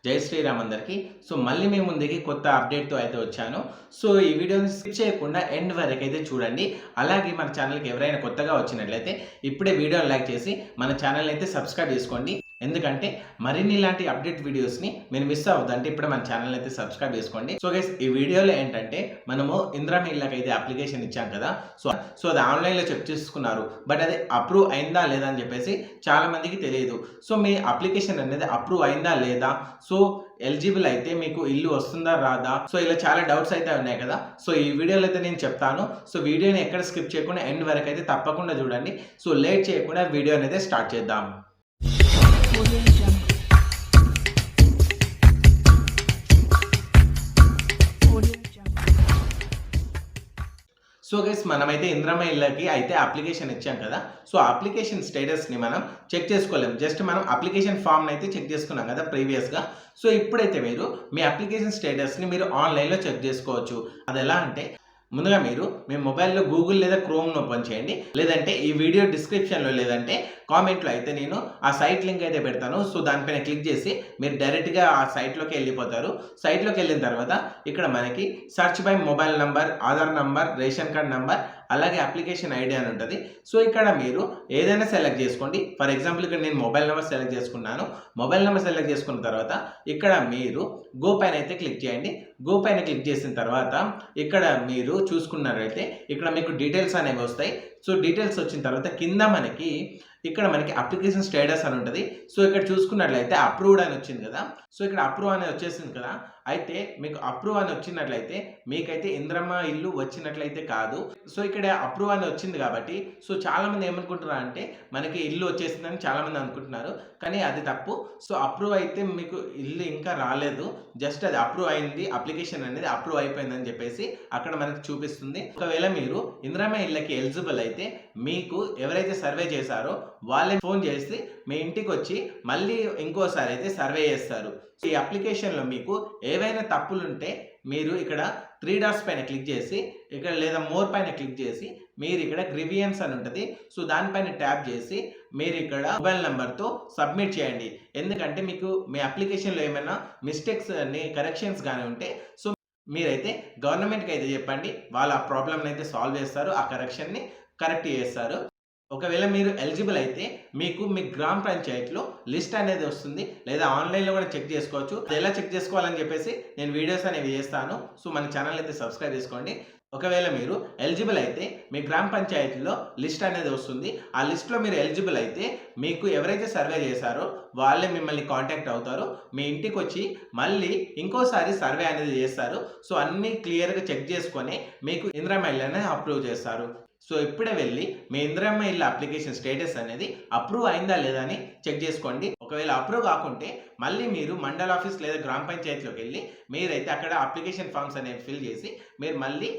జై శ్రీరామ్ అందరికీ. సో మళ్ళీ మీ ముందుకి కొత్త అప్డేట్‌తో అయితే వచ్చాను. సో ఈ వీడియోని స్కిప్ చేయకుండా ఎండ్ వరకైతే చూడండి. అలాగే మన ఛానల్‌కి ఎవరైనా కొత్తగా వచ్చినట్లయితే ఇప్పుడే వీడియోని లైక్ చేసి మన ఛానల్‌ని అయితే సబ్స్క్రైబ్ చేసుకోండి. ఎందుకంటే మరిన్ని ఇలాంటి అప్డేట్ వీడియోస్‌ని మీరు మిస్ అవ్వద్దంటే ఇప్పుడే మన ఛానల్‌ని అయితే సబ్స్క్రైబ్ చేసుకోండి. సో గైస్ ఈ వీడియోలో ఏంటంటే మనము ఇందిరమ్మ ఇళ్ళకైతే అప్లికేషన్ ఇచ్చాం కదా! సో అది ఆన్‌లైన్‌లో చెక్ చేసుకున్నారు. బట్ అది అప్రూవ్ అయిందా లేదా అని చెప్పేసి చాలా మందికి తెలియదు. సో మీ అప్లికేషన్ అనేది అప్రూవ్ అయిందా లేదా? సో ఎలిజిబుల్ అయితే మీకు ఇల్లు వస్తుందా రాదా? సో ఇలా చాలా డౌట్స్ అయితే ఉన్నాయి కదా! సో ఈ వీడియోలో అయితే నేను చెప్తాను. సో వీడియోని ఎక్కడ స్కిప్ చేయకుండా ఎండ్ వరకు అయితే తప్పకుండా చూడండి. సో లేట్ చేయకుండా వీడియో అనేది స్టార్ట్ చేద్దాం. సో గైస్ మనమైతే ఇందిరమ్మ ఇళ్ళకి అయితే అప్లికేషన్ ఇచ్చాం కదా! సో అప్లికేషన్ స్టేటస్‌ని మనం చెక్ చేసుకోలేము. జస్ట్ మనం అప్లికేషన్ ఫామ్‌ని అయితే చెక్ చేసుకున్నాం కదా ప్రీవియస్‌గా. సో ఇప్పుడైతే మీరు మీ అప్లికేషన్ స్టేటస్‌ని మీరు ఆన్‌లైన్‌లో చెక్ చేసుకోవచ్చు. అదెలా అంటే ముందుగా మీరు మీ మొబైల్‌లో గూగుల్ లేదా క్రోమ్‌ని ఓపెన్ చేయండి. లేదంటే ఈ వీడియో డిస్క్రిప్షన్‌లో లేదంటే కామెంట్‌లో అయితే నేను ఆ సైట్ లింక్ అయితే పెడతాను. సో దానిపైన క్లిక్ చేసి మీరు డైరెక్ట్‌గా ఆ సైట్‌లోకి వెళ్ళిపోతారు. సైట్‌లోకి వెళ్ళిన తర్వాత ఇక్కడ మనకి search by mobile number, Aadhaar number, ration card number అలాగే అప్లికేషన్ ఐడి అని ఉంటుంది. సో ఇక్కడ మీరు ఏదైనా సెలెక్ట్ చేసుకోండి. ఫర్ ఎగ్జాంపుల్ ఇక్కడ నేను మొబైల్ నెంబర్ సెలెక్ట్ చేసుకున్నాను. మొబైల్ నెంబర్ సెలెక్ట్ చేసుకున్న తర్వాత ఇక్కడ మీరు గో పైన అయితే క్లిక్ చేయండి. గో పైన క్లిక్ చేసిన తర్వాత ఇక్కడ మీరు చూసుకున్నట్లయితే ఇక్కడ మీకు డీటెయిల్స్ అనేవి వస్తాయి. సో డీటెయిల్స్ వచ్చిన తర్వాత కింద ఇక్కడ మనకి అప్లికేషన్ స్టేటస్ అని ఉంటుంది. సో ఇక్కడ చూసుకున్నట్లయితే అప్రూవ్డ్ అని వచ్చింది కదా! సో ఇక్కడ అప్రూవ్ అని వచ్చేసింది కదా! అయితే మీకు అప్రూవ్ అని వచ్చినట్లయితే మీకైతే ఇందిరమ్మ ఇల్లు వచ్చినట్లయితే కాదు. సో ఇక్కడ అప్రూవ్ అని వచ్చింది కాబట్టి సో చాలామంది ఏమనుకుంటున్నారు అంటే మనకి ఇల్లు వచ్చేసిందని చాలామంది అనుకుంటున్నారు. కానీ అది తప్పు. సో అప్రూవ్ అయితే మీకు ఇల్లు ఇంకా రాలేదు. జస్ట్ అది అప్రూవ్ అయింది. అప్లికేషన్ అనేది అప్రూవ్ అయిపోయిందని చెప్పేసి అక్కడ మనకి చూపిస్తుంది. ఒకవేళ మీరు ఇందిరమ్మ ఇళ్ళకి ఎలిజిబుల్ అయితే మీకు ఎవరైతే సర్వే చేశారో వాళ్ళే ఫోన్ చేసి మీ ఇంటికి వచ్చి మళ్ళీ ఇంకోసారి అయితే సర్వే చేస్తారు. ఈ అప్లికేషన్‌లో మీకు ఏవైనా తప్పులుంటే మీరు ఇక్కడ 3 డాట్స్ పైన క్లిక్ చేసి ఇక్కడ లేదా మోర్ పైన క్లిక్ చేసి మీరు ఇక్కడ గ్రీవియన్స్ అని ఉంటుంది. సో దానిపైన ట్యాప్ చేసి మీరు ఇక్కడ మొబైల్ నంబర్‌తో సబ్మిట్ చేయండి. ఎందుకంటే మీకు మీ అప్లికేషన్‌లో ఏమైనా మిస్టేక్స్ అని కరెక్షన్స్ గాని ఉంటే సో మీరైతే గవర్నమెంట్‌కి అయితే చెప్పండి. వాళ్ళు ఆ ప్రాబ్లమ్‌ని అయితే సాల్వ్ చేస్తారు. ఆ కరెక్షన్‌ని కరెక్ట్ చేస్తారు. ఒకవేళ మీరు ఎలిజిబుల్ అయితే మీకు మీ గ్రామ పంచాయతీలో లిస్ట్ అనేది వస్తుంది. లేదా ఆన్‌లైన్‌లో కూడా చెక్ చేసుకోవచ్చు. అది ఎలా చెక్ చేసుకోవాలని చెప్పేసి నేను వీడియోస్ అనేవి చేస్తాను. సో మన ఛానల్ అయితే సబ్స్క్రైబ్ చేసుకోండి. ఒకవేళ మీరు ఎలిజిబుల్ అయితే మీ గ్రామ పంచాయతీలో లిస్ట్ అనేది వస్తుంది. ఆ లిస్ట్‌లో మీరు ఎలిజిబుల్ అయితే మీకు ఎవరైతే సర్వే చేశారో వాళ్ళే మిమ్మల్ని కాంటాక్ట్ అవుతారు. మీ ఇంటికి వచ్చి మళ్ళీ ఇంకోసారి సర్వే అనేది చేస్తారు. సో అన్నీ క్లియర్‌గా చెక్ చేసుకొని మీకు ఇందిరమ్మ ఇల్లు అనేది అప్రూవ్ చేస్తారు. సో ఇప్పుడే వెళ్ళి మీ ఇందిరమ్మ ఇల్లు అప్లికేషన్ స్టేటస్ అనేది అప్రూవ్ అయిందా లేదా అని చెక్ చేసుకోండి. ఒకవేళ అప్రూవ్ కాకుంటే మళ్ళీ మీరు మండల ఆఫీస్ లేదా గ్రామ పంచాయతీలోకి వెళ్ళి మీరైతే అక్కడ అప్లికేషన్ ఫామ్స్ అనేవి ఫిల్ చేసి మీరు మళ్ళీ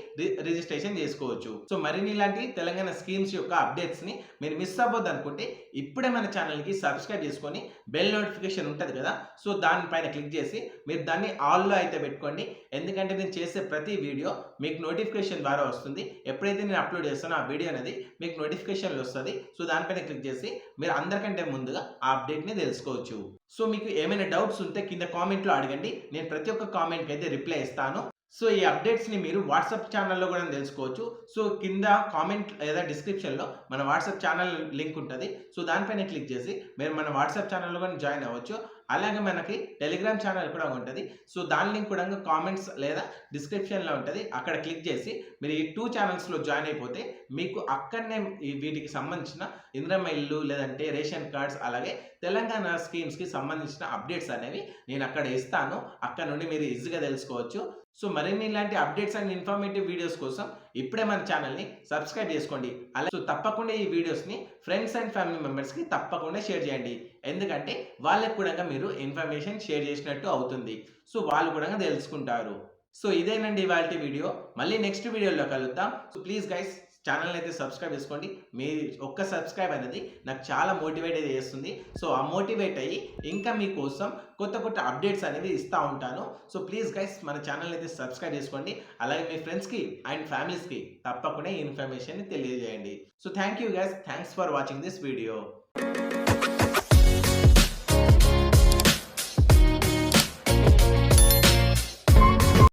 రిజిస్ట్రేషన్ చేసుకోవచ్చు. సో మరిన్ని ఇలాంటి తెలంగాణ స్కీమ్స్ యొక్క అప్డేట్స్‌ని మీరు మిస్ అవ్వద్దు అనుకుంటే ఇప్పుడే మన ఛానల్‌కి సబ్స్క్రైబ్ చేసుకొని బెల్ నోటిఫికేషన్ ఉంటుంది కదా! సో దానిపైన క్లిక్ చేసి మీరు దాన్ని ఆల్‌లో అయితే పెట్టుకోండి. ఎందుకంటే నేను చేసే ప్రతి వీడియో మీకు నోటిఫికేషన్ ద్వారా వస్తుంది. ఎప్పుడైతే నేను అప్లోడ్ చేస్తానో ఆ వీడియో అనేది మీకు నోటిఫికేషన్‌లో వస్తది. సో దానిపైన క్లిక్ చేసి మీరు అందరికంటే ముందుగా ఆ అప్డేట్‌ని తెలుసుకోవచ్చు. సో మీకు ఏమైనా డౌట్స్ ఉంటే కింద కామెంట్‌లో అడగండి. నేను ప్రతి ఒక్క కామెంట్‌కి అయితే రిప్లై ఇస్తాను. సో ఈ అప్డేట్స్‌ని మీరు వాట్సాప్ ఛానల్‌లో కూడా తెలుసుకోవచ్చు. సో కింద కామెంట్ లేదా డిస్క్రిప్షన్‌లో మన వాట్సాప్ ఛానల్ లింక్ ఉంటది. సో దానిపైన క్లిక్ చేసి మీరు మన వాట్సాప్ ఛానల్‌లో కూడా జాయిన్ అవ్వచ్చు. అలాగే మనకి టెలిగ్రామ్ ఛానల్ కూడా ఉంటది. సో దాని లింక్ కూడా కామెంట్స్ లేదా డిస్క్రిప్షన్‌లో ఉంటది. అక్కడ క్లిక్ చేసి మీరు ఈ 2 ఛానల్స్‌లో జాయిన్ అయిపోతే మీకు అక్కడనే వీటికి సంబంధించిన ఇందిరమ్మ ఇల్లు లేదంటే రేషన్ కార్డ్స్ అలాగే తెలంగాణ స్కీమ్స్‌కి సంబంధించిన అప్డేట్స్ అనేవి నేను అక్కడ ఇస్తాను. అక్కడ నుండి మీరు ఈజీగా తెలుసుకోవచ్చు. సో మరిన్ని ఇలాంటి అప్డేట్స్ అండ్ ఇన్ఫర్మేటివ్ వీడియోస్ కోసం ఇప్పుడే మన ఛానల్‌ని సబ్స్క్రైబ్ చేసుకోండి. సో తప్పకుండా ఈ వీడియోస్‌ని ఫ్రెండ్స్ అండ్ ఫ్యామిలీ మెంబర్స్‌కి తప్పకుండా షేర్ చేయండి. ఎందుకంటే వాళ్ళకి కూడా మీరు ఇన్ఫర్మేషన్ షేర్ చేసినట్టు అవుతుంది. సో వాళ్ళు కూడా తెలుసుకుంటారు. సో ఇదేనండి ఇవాల్టి వీడియో. మళ్ళీ నెక్స్ట్ వీడియోలో కలుద్దాం. సో ప్లీజ్ గైస్ ఛానల్‌ని అయితే సబ్స్క్రైబ్ చేసుకోండి. మీ ఒక్క సబ్స్క్రైబ్ అనేది నాకు చాలా మోటివేట్ అయితే చేస్తుంది. సో ఆ మోటివేట్ అయ్యి ఇంకా మీకోసం కొత్త అప్డేట్స్ అనేవి ఇస్తా ఉంటాను. సో ప్లీజ్ గైస్ మన ఛానల్‌ని అయితే సబ్స్క్రైబ్ చేసుకోండి. అలాగే మీ ఫ్రెండ్స్‌కి అండ్ ఫ్యామిలీస్‌కి తప్పకుండా ఈ ఇన్ఫర్మేషన్‌ని తెలియజేయండి. So thank you guys. Thanks for watching this video.